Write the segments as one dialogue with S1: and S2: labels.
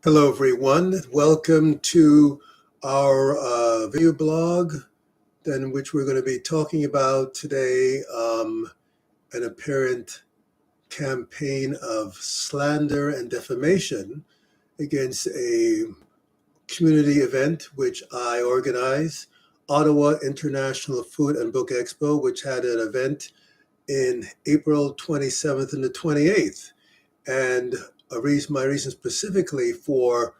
S1: Hello, everyone. Welcome to our video blog, in which we're going to be talking about today an apparent campaign of slander and defamation against a community event which I organize, Ottawa International Food and Book Expo, which had an event in April 27th and the 28th. And my reason specifically for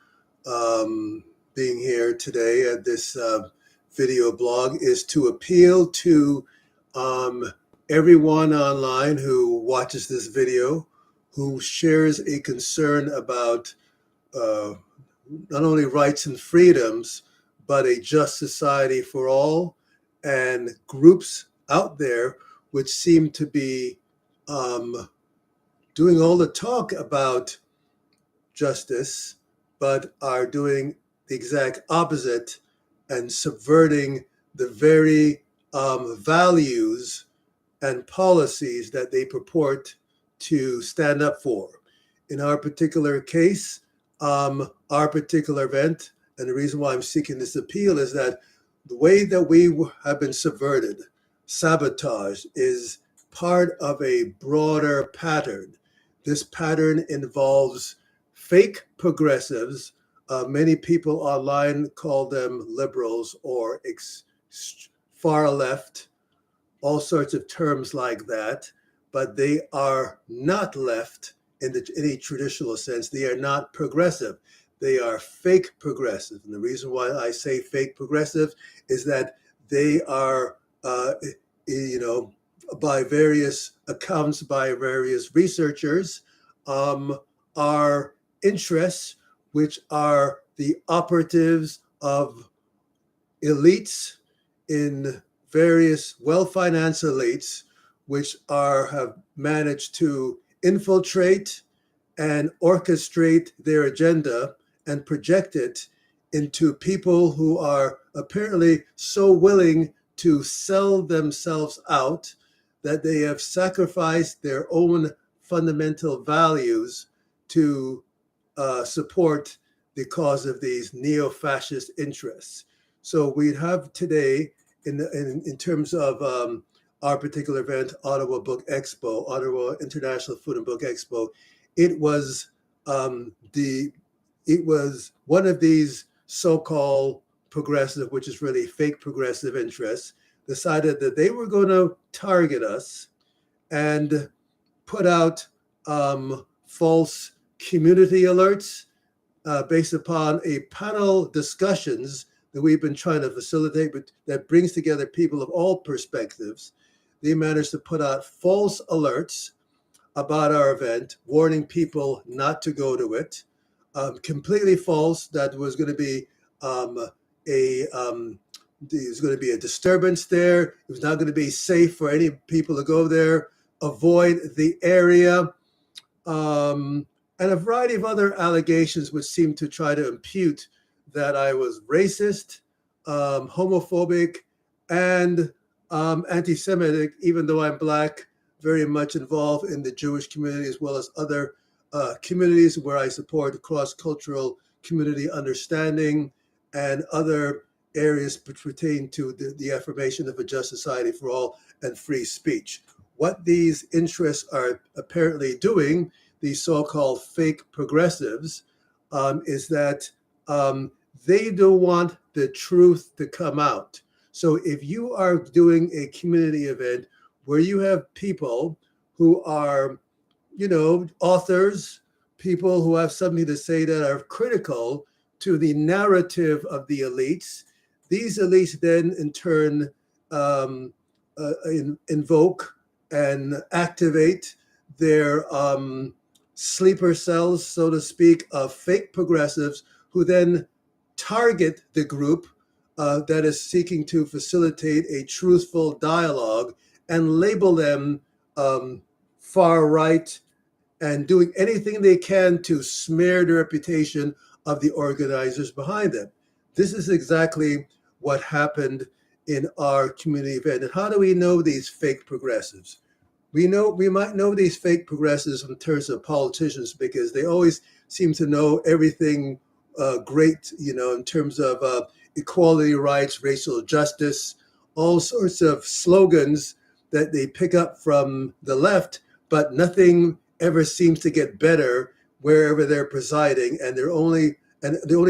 S1: being here today at this video blog is to appeal to everyone online who watches this video, who shares a concern about uh, not only rights and freedoms, but a just society for all, and groups out there which seem to be doing all the talk about justice, but are doing the exact opposite and subverting the very values and policies that they purport to stand up for. In our particular case, our particular event, and the reason why I'm seeking this appeal is that the way that we have been subverted, sabotaged, is part of a broader pattern. This pattern involves fake progressives. Many people online call them liberals or far left, all sorts of terms like that, but they are not left in any traditional sense. They are not progressive. They are fake progressive. And the reason why I say fake progressive is that they are, by various accounts, by various researchers, are interests which are the operatives of elites in various well-financed elites, which have managed to infiltrate and orchestrate their agenda and project it into people who are apparently so willing to sell themselves out that they have sacrificed their own fundamental values to support the cause of these neo-fascist interests. So we have today, in terms of our particular event, Ottawa Book Expo, Ottawa International Food and Book Expo, it was one of these so-called progressive, which is really fake progressive interests, decided that they were going to target us and put out false community alerts based upon a panel discussions that we've been trying to facilitate, but that brings together people of all perspectives. They managed to put out false alerts about our event, warning people not to go to it. Completely false. That was going to be there's going to be a disturbance there. It was not going to be safe for any people to go there. Avoid the area. And a variety of other allegations which seem to try to impute that I was racist, homophobic, and anti-Semitic, even though I'm Black, very much involved in the Jewish community as well as other communities where I support cross-cultural community understanding and other areas pertain to the affirmation of a just society for all and free speech. What these interests are apparently doing, these so-called fake progressives, is that they don't want the truth to come out. So if you are doing a community event where you have people who are, authors, people who have something to say that are critical to the narrative of the elites, these elites then in turn invoke and activate their sleeper cells, so to speak, of fake progressives who then target the group that is seeking to facilitate a truthful dialogue and label them far right and doing anything they can to smear the reputation of the organizers behind them. This is exactly what happened in our community event. And how do we know these fake progressives? we might know these fake progressives in terms of politicians because they always seem to know everything great, in terms of equality rights, racial justice, all sorts of slogans that they pick up from the left, but nothing ever seems to get better wherever they're presiding, and the only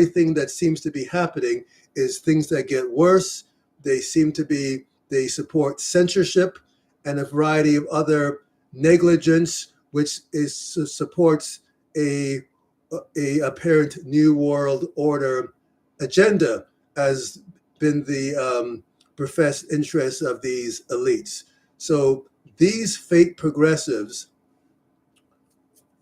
S1: thing that seems to be happening is things that get worse. They support censorship and a variety of other negligence, which supports a apparent new world order agenda, has been the professed interest of these elites. So these fake progressives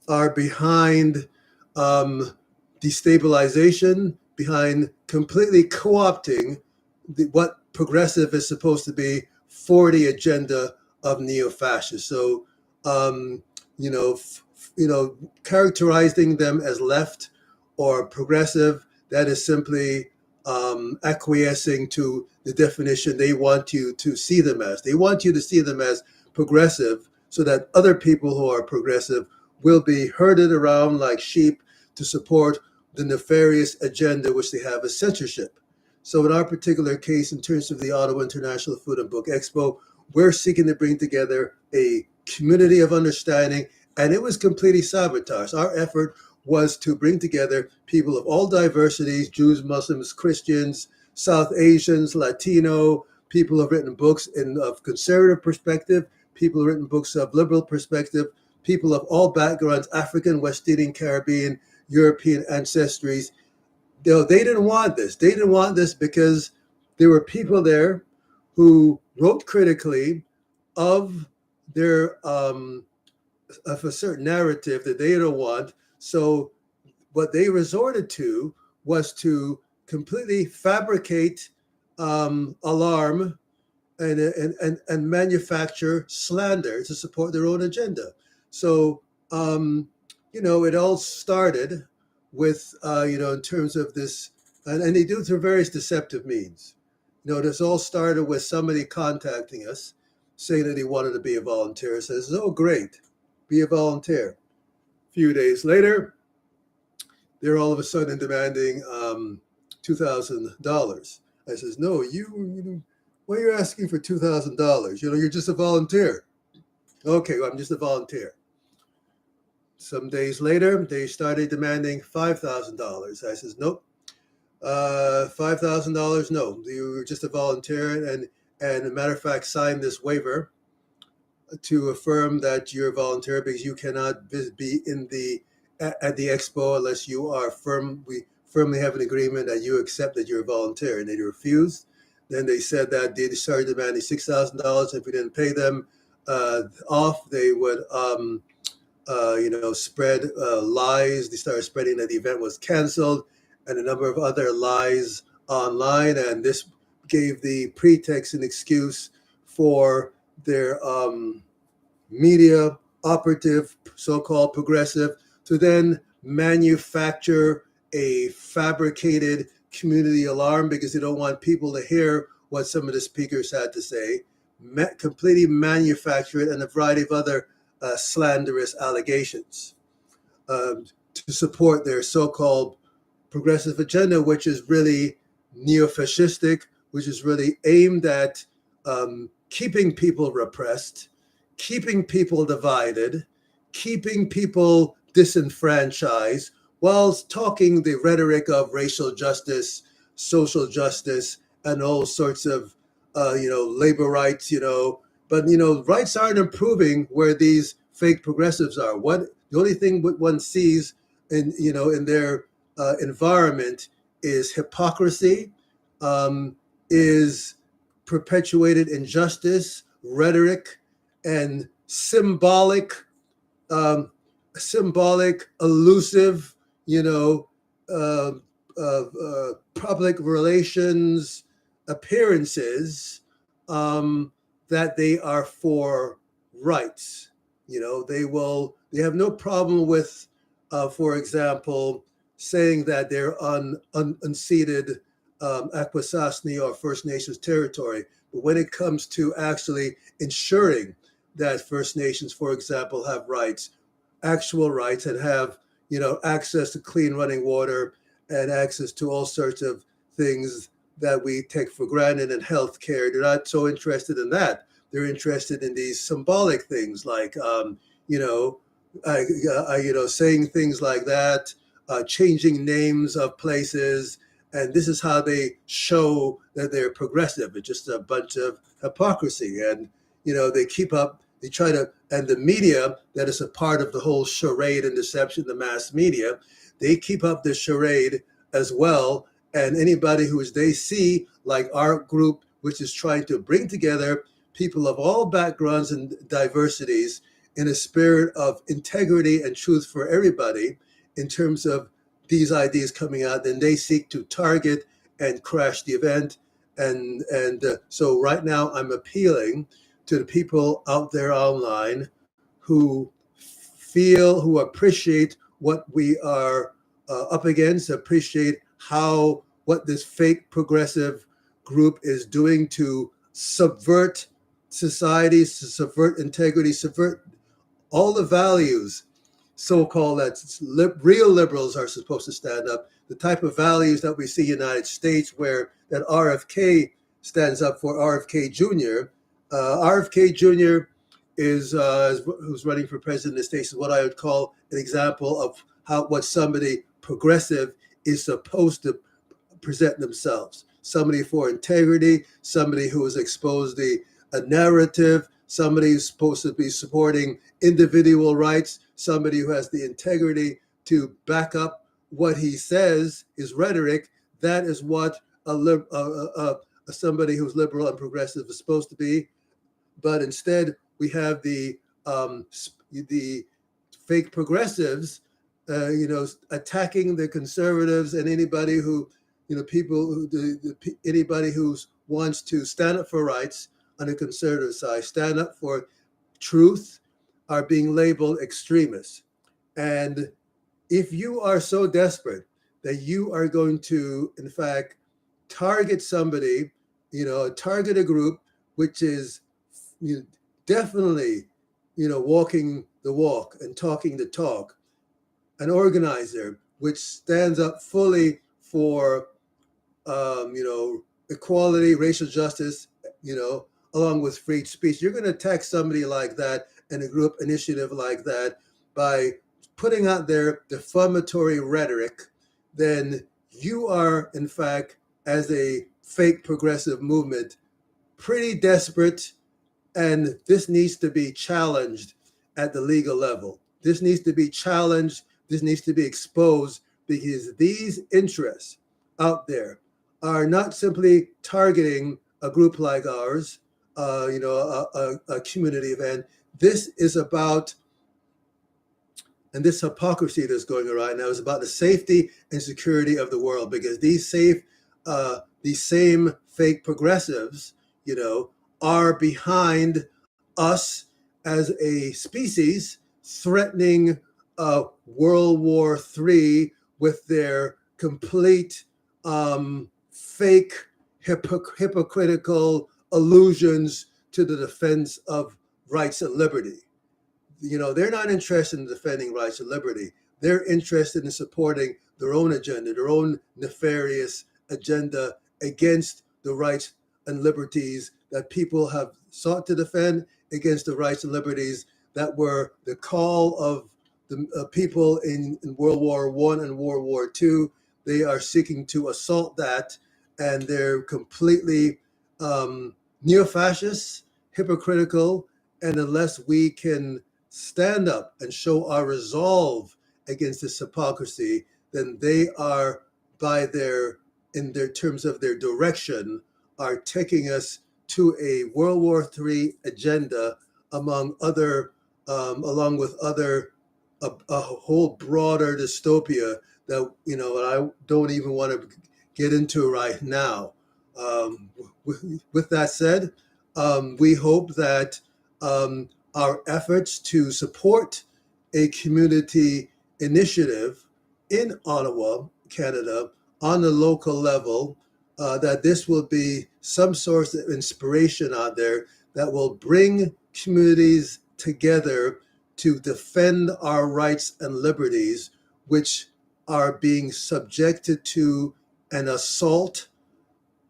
S1: are behind destabilization, behind completely co-opting what progressive is supposed to be for the agenda of neo-fascists. So, um, you know, characterizing them as left or progressive, that is simply acquiescing to the definition they want you to see them as. They want you to see them as progressive so that other people who are progressive will be herded around like sheep to support the nefarious agenda which they have as censorship. So in our particular case, in terms of the Ottawa International Food and Book Expo, we're seeking to bring together a community of understanding, and it was completely sabotaged. Our effort was to bring together people of all diversities, Jews, Muslims, Christians, South Asians, Latino, people who have written books of conservative perspective, people who have written books of liberal perspective, people of all backgrounds, African, West Indian, Caribbean, European ancestries. They didn't want this. They didn't want this because there were people there who wrote critically of their of a certain narrative that they don't want. So what they resorted to was to completely fabricate alarm and manufacture slander to support their own agenda. So, it all started with, in terms of this, and they do it through various deceptive means. This all started with somebody contacting us saying that he wanted to be a volunteer. Says, oh, great, be a volunteer. A few days later, they're all of a sudden demanding $2,000. I says, no, why are you asking for $2,000? You're just a volunteer. Okay, well, I'm just a volunteer. Some days later, they started demanding $5,000. I says, nope, $5,000, no. You're just a volunteer, and as a matter of fact, sign this waiver to affirm that you're a volunteer because you cannot be at the expo unless you are we firmly have an agreement that you accept that you're a volunteer. And they refused. Then they said that they started demanding $6,000. If we didn't pay them off, they would spread lies. They started spreading that the event was canceled and a number of other lies online. And this gave the pretext and excuse for their media operative, so-called progressive, to then manufacture a fabricated community alarm because they don't want people to hear what some of the speakers had to say, completely manufacture it, and a variety of other slanderous allegations to support their so-called progressive agenda, which is really neo-fascistic, which is really aimed at keeping people repressed, keeping people divided, keeping people disenfranchised, whilst talking the rhetoric of racial justice, social justice, and all sorts of, labor rights, But, rights aren't improving where these fake progressives are. The only thing one sees in their environment is hypocrisy, is perpetuated injustice, rhetoric, and um, elusive, uh, public relations appearances that they are for rights. They have no problem with, for example, saying that they're on unceded Akwesasne or First Nations territory. But when it comes to actually ensuring that First Nations, for example, have rights, actual rights, and have, access to clean running water and access to all sorts of things that we take for granted in healthcare. They're not so interested in that. They're interested in these symbolic things like, saying things like that, changing names of places. And this is how they show that they're progressive. It's just a bunch of hypocrisy. And, they keep up, they try to, and the media that is a part of the whole charade and deception, the mass media, they keep up the charade as well. And anybody who is they see, like our group, which is trying to bring together people of all backgrounds and diversities in a spirit of integrity and truth for everybody in terms of these ideas coming out, then they seek to target and crash the event. So right now I'm appealing to the people out there online who who appreciate what we are up against, appreciate what this fake progressive group is doing to subvert societies, to subvert integrity, subvert all the values, so-called, that real liberals are supposed to stand up, the type of values that we see in the United States where that RFK stands up for, RFK Jr. RFK Jr. who's running for president of the States, is what I would call an example of what somebody progressive is supposed to present themselves. Somebody for integrity, somebody who has exposed a narrative, somebody who's supposed to be supporting individual rights, somebody who has the integrity to back up what he says, his rhetoric. That is what somebody who's liberal and progressive is supposed to be. But instead, we have the fake progressives, attacking the conservatives and anybody who, anybody who wants to stand up for rights on the conservative side, stand up for truth, are being labeled extremists. And if you are so desperate that you are going to, in fact, target somebody, target a group which is definitely, walking the walk and talking the talk, an organizer which stands up fully for, equality, racial justice, along with free speech. You're going to attack somebody like that and a group initiative like that by putting out their defamatory rhetoric, then you are, in fact, as a fake progressive movement, pretty desperate. And this needs to be challenged at the legal level. This needs to be challenged. This needs to be exposed, because these interests out there are not simply targeting a group like ours, a community event. This is about, and this hypocrisy that's going on right now is about the safety and security of the world, because these same fake progressives, are behind us as a species, threatening World War III with their complete fake, hypocritical allusions to the defense of rights and liberty. They're not interested in defending rights and liberty. They're interested in supporting their own agenda, their own nefarious agenda against the rights and liberties that people have sought to defend, against the rights and liberties that were the call of the people in World War I and World War II. They are seeking to assault that, and they're completely neo-fascist, hypocritical, and unless we can stand up and show our resolve against this hypocrisy, then they are, in their terms of their direction, are taking us to a World War III agenda, along with other, a whole broader dystopia that, I don't even want to get into right now. With that said, we hope that our efforts to support a community initiative in Ottawa, Canada, on the local level, that this will be some source of inspiration out there that will bring communities together to defend our rights and liberties, which are being subjected to an assault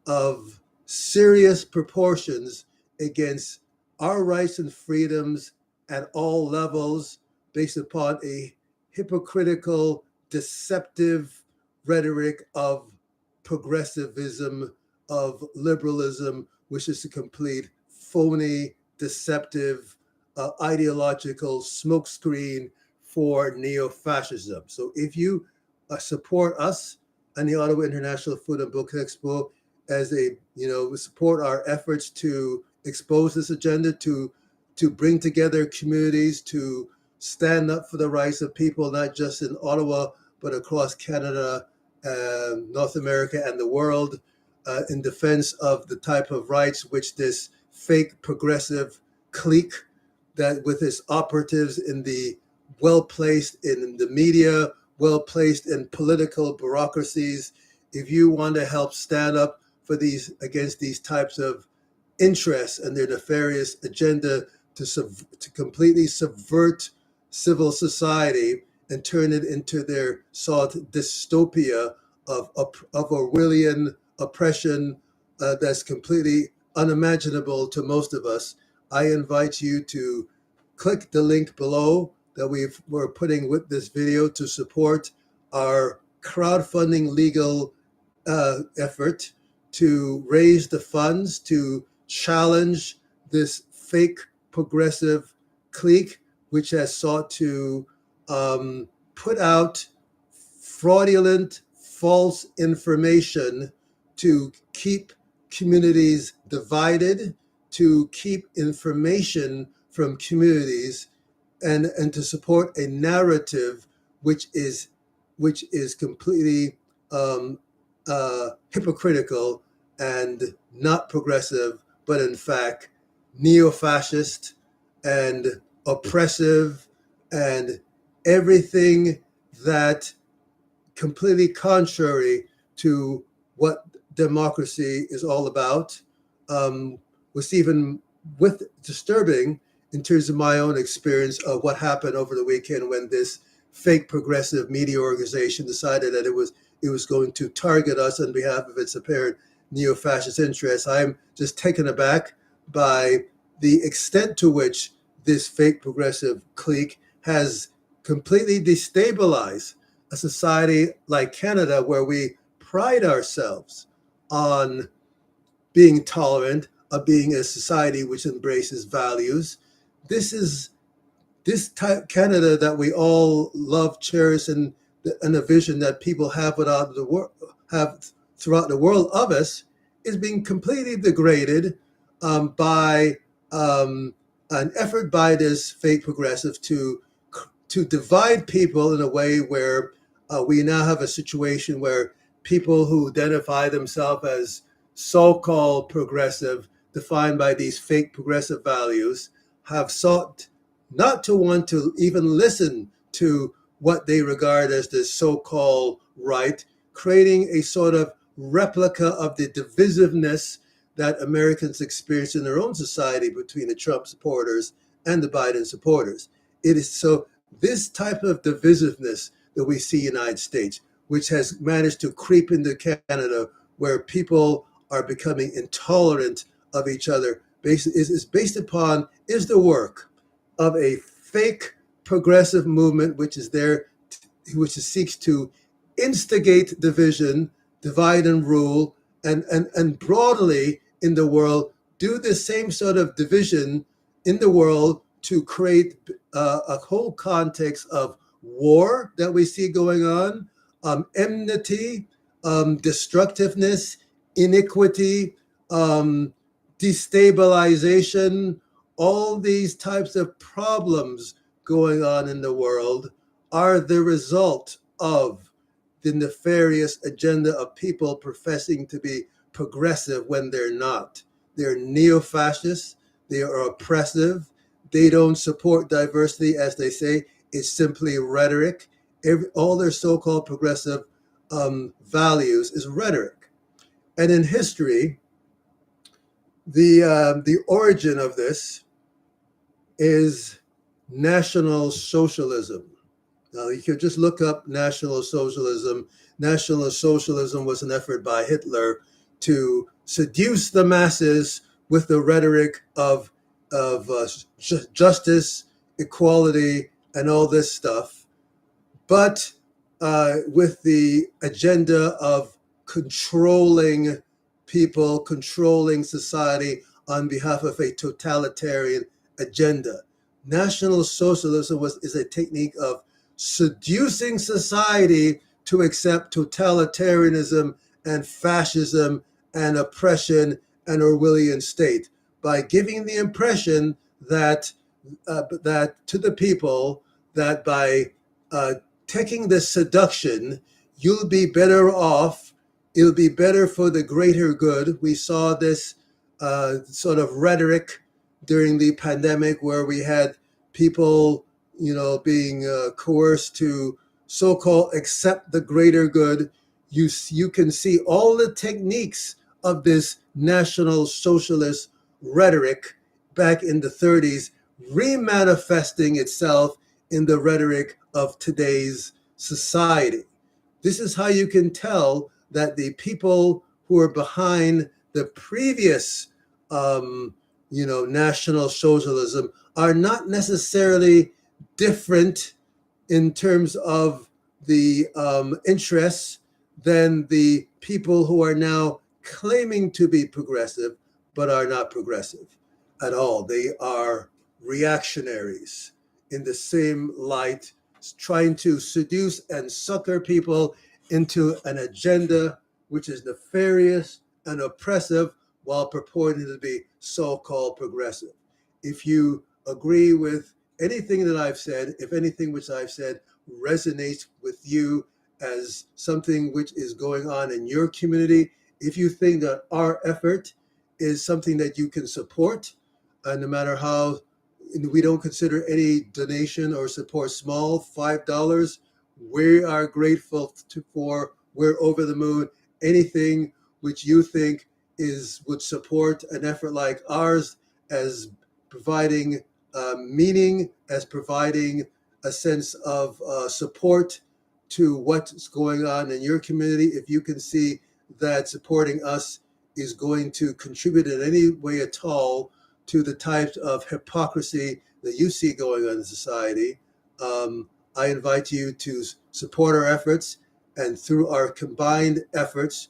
S1: of serious proportions against our rights and freedoms at all levels, based upon a hypocritical, deceptive rhetoric of progressivism, of liberalism, which is a complete phony, deceptive, ideological smokescreen for neo-fascism. So if you support us and the Ottawa International Food and Book Expo, as support our efforts to expose this agenda, to bring together communities, to stand up for the rights of people, not just in Ottawa, but across Canada, North America, and the world, in defense of the type of rights which this fake progressive clique, that with its operatives in the well-placed in the media, well-placed in political bureaucracies. If you want to help stand up for these, against these types of interests and their nefarious agenda to completely subvert civil society and turn it into their sought dystopia of Orwellian oppression, that's completely unimaginable to most of us, I invite you to click the link below that we're putting with this video to support our crowdfunding legal effort to raise the funds to challenge this fake progressive clique, which has sought to put out fraudulent, false information to keep communities divided, to keep information from communities, and to support a narrative which is completely hypocritical and not progressive, but in fact neo-fascist and oppressive and everything that completely contrary to what democracy is all about. Was even disturbing in terms of my own experience of what happened over the weekend when this fake progressive media organization decided that it was going to target us on behalf of its apparent neo-fascist interests. I'm just taken aback by the extent to which this fake progressive clique has completely destabilized a society like Canada, where we pride ourselves on being tolerant, of being a society which embraces values. This type Canada that we all love, cherish, and a vision that people have throughout the world of us, is being completely degraded by an effort by this fake progressive to divide people in a way where we now have a situation where people who identify themselves as so-called progressive, defined by these fake progressive values, have sought not to want to even listen to what they regard as the so-called right, creating a sort of replica of the divisiveness that Americans experience in their own society between the Trump supporters and the Biden supporters. It is so this type of divisiveness that we see in the United States, which has managed to creep into Canada, where people are becoming intolerant of each other, is the work of a fake progressive movement, which seeks to instigate division, divide and rule, and broadly in the world do the same sort of division in the world to create a whole context of war that we see going on, enmity, destructiveness, iniquity, destabilization. All these types of problems going on in the world are the result of the nefarious agenda of people professing to be progressive when they're not. They're neo-fascists, they are oppressive, they don't support diversity, as they say. It's simply rhetoric. All their so-called progressive values is rhetoric. And in history, the origin of this is National Socialism. Now, you could just look up National Socialism. National Socialism was an effort by Hitler to seduce the masses with the rhetoric of justice, equality, and all this stuff, but with the agenda of controlling people, controlling society on behalf of a totalitarian agenda. National Socialism is a technique of seducing society to accept totalitarianism and fascism and oppression and Orwellian state by giving the impression that that to the people that by taking this seduction, you'll be better off. It'll be better for the greater good. We saw this sort of rhetoric during the pandemic where we had people, being coerced to so-called accept the greater good. You can see all the techniques of this National Socialist rhetoric back in the 30s remanifesting itself in the rhetoric of today's society. This is how you can tell that the people who are behind the previous, National Socialism are not necessarily different in terms of the interests than the people who are now claiming to be progressive, but are not progressive at all. They are reactionaries in the same light, trying to seduce and sucker people into an agenda which is nefarious and oppressive while purporting to be so-called progressive. If you agree with anything that I've said, if anything which I've said resonates with you as something which is going on in your community, if you think that our effort is something that you can support, no matter how, we don't consider any donation or support small, $5, we are grateful for, we're over the moon. Anything which you think would support an effort like ours as providing meaning, as providing a sense of support to what's going on in your community. If you can see that supporting us is going to contribute in any way at all to the types of hypocrisy that you see going on in society, I invite you to support our efforts. And through our combined efforts,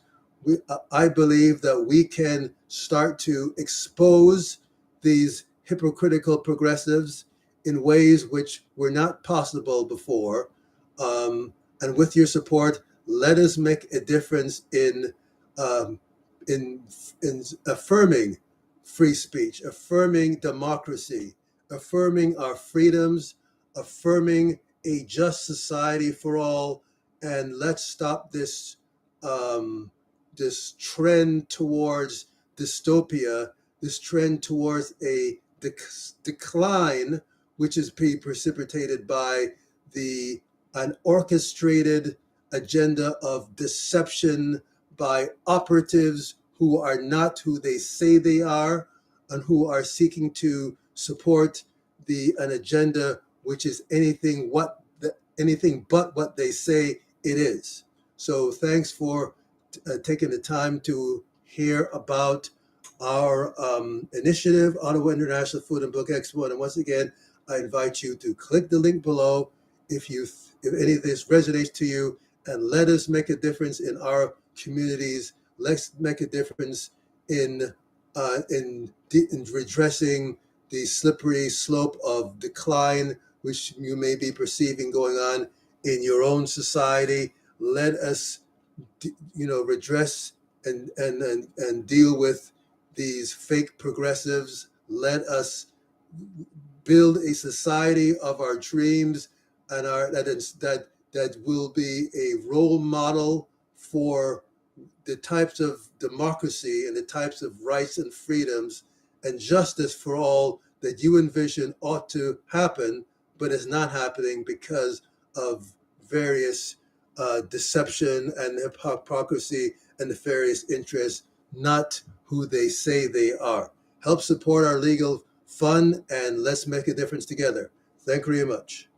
S1: I believe that we can start to expose these hypocritical progressives in ways which were not possible before. And with your support, let us make a difference in affirming free speech, affirming democracy, affirming our freedoms, affirming a just society for all, and let's stop this this trend towards dystopia, this trend towards a decline, which is being precipitated by an orchestrated agenda of deception by operatives who are not who they say they are, and who are seeking to support an agenda which is anything but what they say it is. So thanks for taking the time to hear about our initiative, Ottawa International Food and Book Expo. And once again, I invite you to click the link below if any of this resonates to you, and let us make a difference in our communities. Let's make a difference in redressing the slippery slope of decline which you may be perceiving going on in your own society. Let us, redress and deal with these fake progressives. Let us build a society of our dreams, and that will be a role model for the types of democracy and the types of rights and freedoms and justice for all that you envision ought to happen, but is not happening because of various deception and hypocrisy and nefarious interests, not who they say they are. Help support our legal fun, and let's make a difference together. Thank you very much.